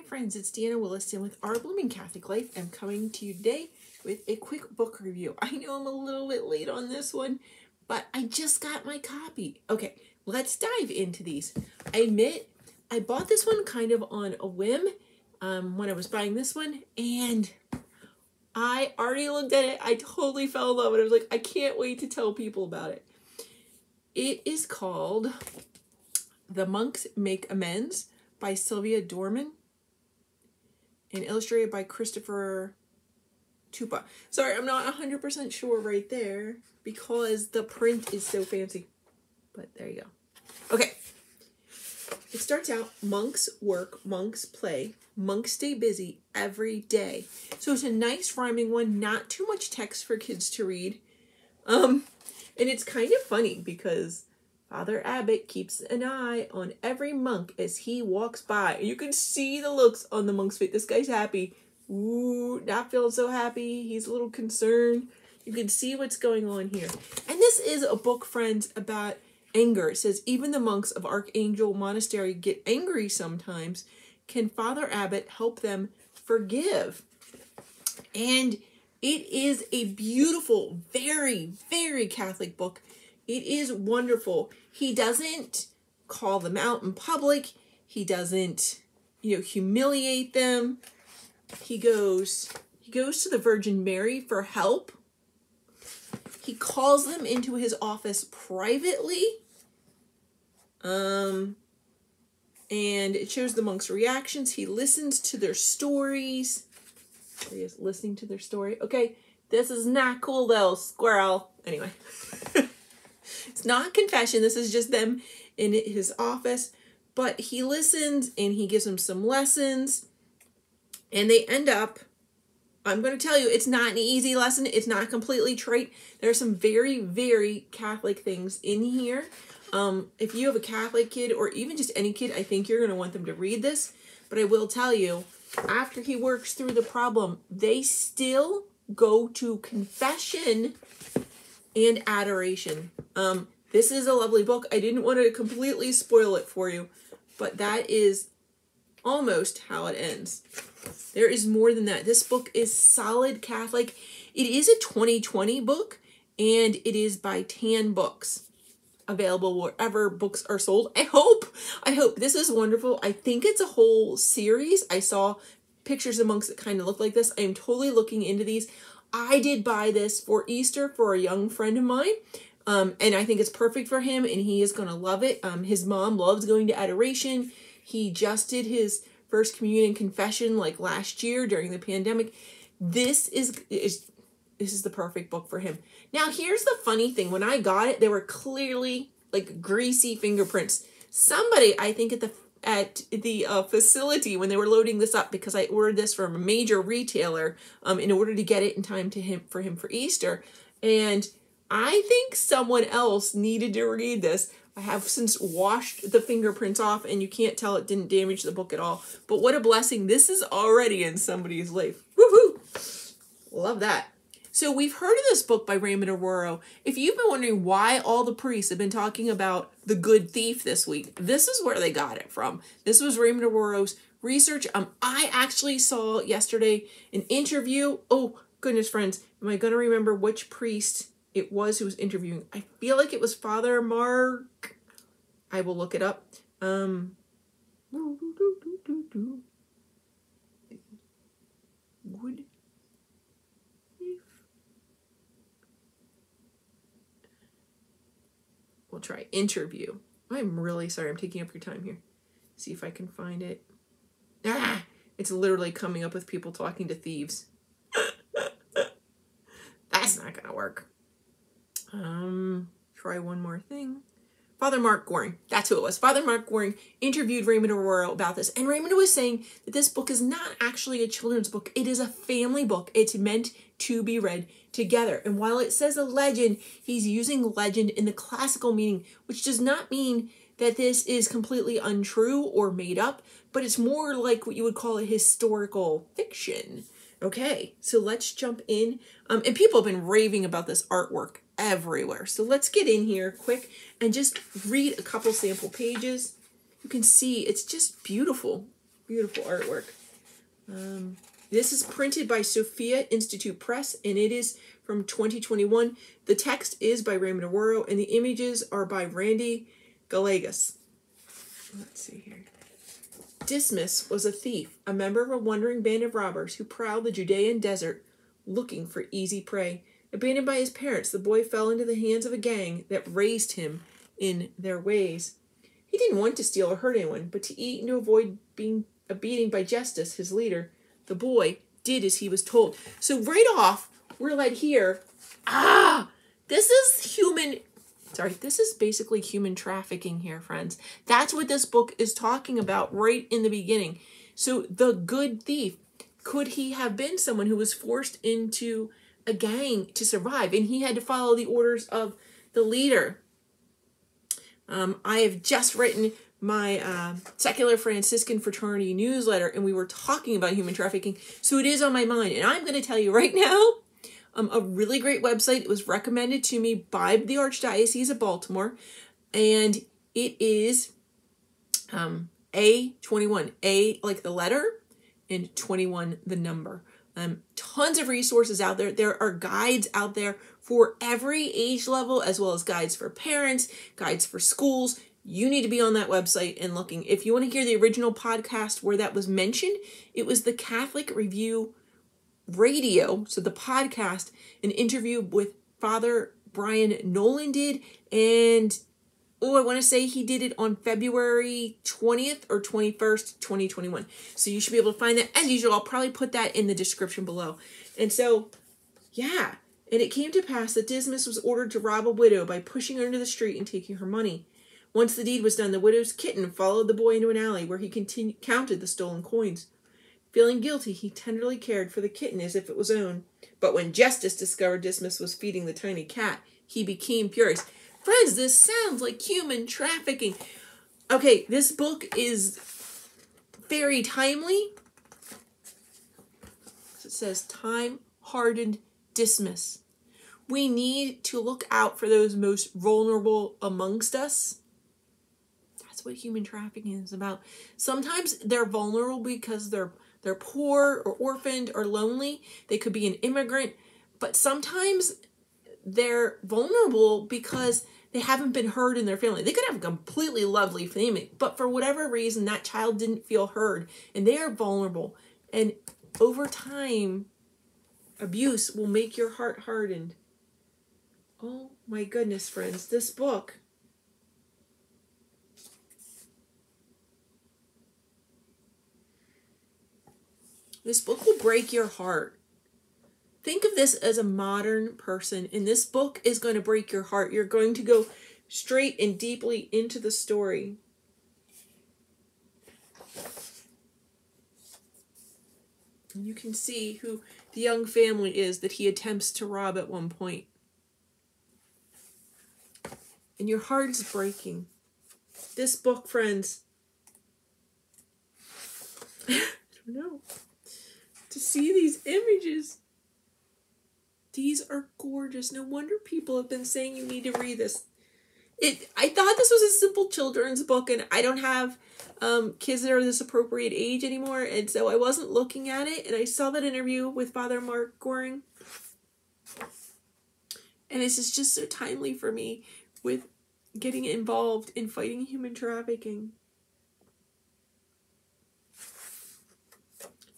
Hi friends, it's Deanna Williston with Our Blooming Catholic Life. I'm coming to you today with a quick book review. I know I'm a little bit late on this one, but I just got my copy. Okay, let's dive into these. I admit, I bought this one kind of on a whim when I was buying this one, and I already looked at it. I totally fell in love with it. I was like, I can't wait to tell people about it. It is called The Monks Make Amends by Sylvia Durham and illustrated by Christopher Tupa. Sorry, I'm not 100% sure right there because the print is so fancy. But there you go. Okay. It starts out, monks work, monks play, monks stay busy every day. So it's a nice rhyming one, not too much text for kids to read. And it's kind of funny because Father Abbot keeps an eye on every monk as he walks by. You can see the looks on the monk's face. This guy's happy. Ooh, not feeling so happy. He's a little concerned. You can see what's going on here. And this is a book, friends, about anger. It says, even the monks of Archangel Monastery get angry sometimes. Can Father Abbot help them forgive? And it is a beautiful, very, very Catholic book. It is wonderful. He doesn't call them out in public. He doesn't, humiliate them. He goes to the Virgin Mary for help. He calls them into his office privately. And it shows the monks' reactions. He listens to their stories. There he is, listening to their story. Okay, this is not cool though, squirrel. Anyway. It's not confession. This is just them in his office. But he listens and he gives them some lessons. And they end up, I'm going to tell you, it's not an easy lesson. It's not completely trite. There are some very, very Catholic things in here. If you have a Catholic kid or even just any kid, I think you're going to want them to read this. But I will tell you, after he works through the problem, they still go to confession and adoration. This is a lovely book. I didn't want to completely spoil it for you, but that is almost how it ends. There is more than that. This book is solid Catholic. It is a 2020 book, and it is by Tan Books. Available wherever books are sold. I hope. This is wonderful. I think it's a whole series. I saw pictures of monks that kind of look like this. I am totally looking into these. I did buy this for Easter for a young friend of mine. And I think it's perfect for him, and he is going to love it. His mom loves going to adoration. He just did his first communion confession like last year during the pandemic. This is the perfect book for him. Now, here's the funny thing. When I got it, there were clearly like greasy fingerprints. Somebody, I think at the facility when they were loading this up, because I ordered this from a major retailer in order to get it in time for him for Easter. And I think someone else needed to read this. I have since washed the fingerprints off, and you can't tell it didn't damage the book at all. But what a blessing. This is already in somebody's life. Woohoo! Love that. So we've heard of this book by Raymond Arroyo. If you've been wondering why all the priests have been talking about the good thief this week, this is where they got it from. This was Raymond Arroyo's research. I actually saw yesterday an interview. Oh, goodness, friends. Am I going to remember which priest it was who was interviewing? I feel like it was Father Mark. I will look it up. Wood. We'll try interview. I'm really sorry. I'm taking up your time here. See if I can find it. Ah, it's literally coming up with people talking to thieves. That's not going to work. Try one more thing. Father Mark Goring. That's who it was. Father Mark Goring interviewed Raymond Arroyo about this. And Raymond was saying that this book is not actually a children's book. It is a family book. It's meant to be read together. And while it says a legend, he's using legend in the classical meaning, which does not mean that this is completely untrue or made up, but it's more like what you would call a historical fiction. Okay, so let's jump in. And people have been raving about this artwork everywhere. So let's get in here quick and just read a couple sample pages. You can see it's just beautiful. Beautiful artwork. This is printed by Sophia Institute Press, and it is from 2021. The text is by Raymond Arroyo, and the images are by Randy Gallegos. Let's see here. Dismas was a thief, a member of a wandering band of robbers who prowled the Judean desert looking for easy prey. Abandoned by his parents, the boy fell into the hands of a gang that raised him in their ways. He didn't want to steal or hurt anyone, but to eat and to avoid being a beating by Justice, his leader, the boy did as he was told. So right off, we're led here. This is basically human trafficking here, friends. That's what this book is talking about right in the beginning. So the good thief, could he have been someone who was forced into a gang to survive, and he had to follow the orders of the leader? I have just written my secular Franciscan fraternity newsletter, and we were talking about human trafficking, so it is on my mind. And I'm going to tell you right now, a really great website. It was recommended to me by the Archdiocese of Baltimore, and it is A21, A like the letter, and 21 the number. Tons of resources out there. There are guides out there for every age level, as well as guides for parents, guides for schools. You need to be on that website and looking. If you want to hear the original podcast where that was mentioned, it was the Catholic Review Radio. So the podcast, an interview with Father Brian Nolan did. And, I want to say he did it on February 20th or 21st, 2021. So you should be able to find that. As usual, I'll probably put that in the description below. And so, yeah. And it came to pass that Dismas was ordered to rob a widow by pushing her into the street and taking her money. Once the deed was done, the widow's kitten followed the boy into an alley where he counted the stolen coins. Feeling guilty, he tenderly cared for the kitten as if it was own. But when Justice discovered Dismas was feeding the tiny cat, he became furious. Friends, this sounds like human trafficking. Okay, this book is very timely. It says, time-hardened Dismas. We need to look out for those most vulnerable amongst us. That's what human trafficking is about. Sometimes they're vulnerable because they're poor or orphaned or lonely. They could be an immigrant. But sometimes they're vulnerable because they haven't been heard in their family. They could have a completely lovely family, but for whatever reason, that child didn't feel heard, and they are vulnerable. And over time, abuse will make your heart hardened. Oh my goodness, friends, this book. This book will break your heart. Think of this as a modern person, and this book is going to break your heart. You're going to go straight and deeply into the story. And you can see who the young family is that he attempts to rob at one point. And your heart is breaking. This book, friends, I don't know. To see these images, these are gorgeous. No wonder people have been saying you need to read this. I thought this was a simple children's book, and I don't have kids that are this appropriate age anymore, and so I wasn't looking at it, and I saw that interview with Father Mark Goring, and this is just so timely for me with getting involved in fighting human trafficking.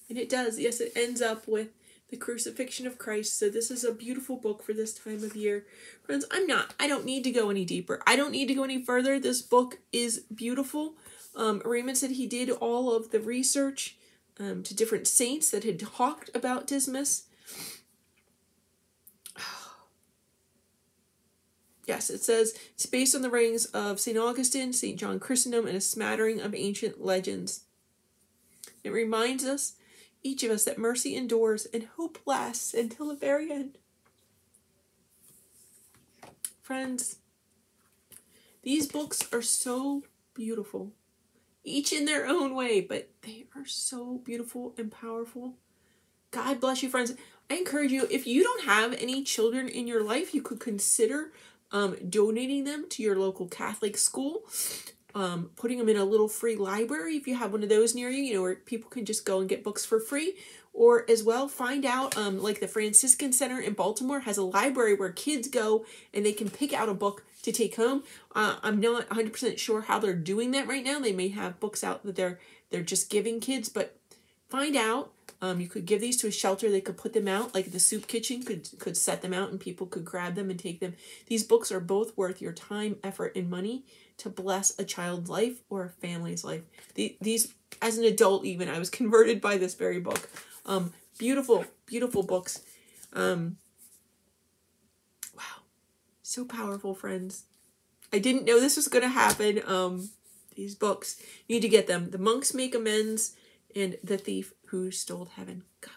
And it does, yes, it ends up with the crucifixion of Christ. So this is a beautiful book for this time of year. Friends, I don't need to go any deeper. I don't need to go any further. This book is beautiful. Raymond said he did all of the research to different saints that had talked about Dismas. Yes, it says it's based on the writings of St. Augustine, St. John Chrysostom, and a smattering of ancient legends. It reminds us, each of us, that mercy endures and hope lasts until the very end. Friends, these books are so beautiful, each in their own way, but they are so beautiful and powerful. God bless you, friends. I encourage you, if you don't have any children in your life, you could consider donating them to your local Catholic school. putting them in a little free library if you have one of those near you, where people can just go and get books for free. Or as well, find out, like the Franciscan Center in Baltimore has a library where kids go and they can pick out a book to take home. I'm not 100% sure how they're doing that right now. They may have books out that they're just giving kids, but find out. You could give these to a shelter. They could put them out, like the soup kitchen could set them out and people could grab them and take them. These books are both worth your time, effort, and money to bless a child's life or a family's life. These, as an adult even, I was converted by this very book. Beautiful, beautiful books. Wow. So powerful, friends. I didn't know this was going to happen. These books, you need to get them. The Monks Make Amends and The Thief Who Stole Heaven. God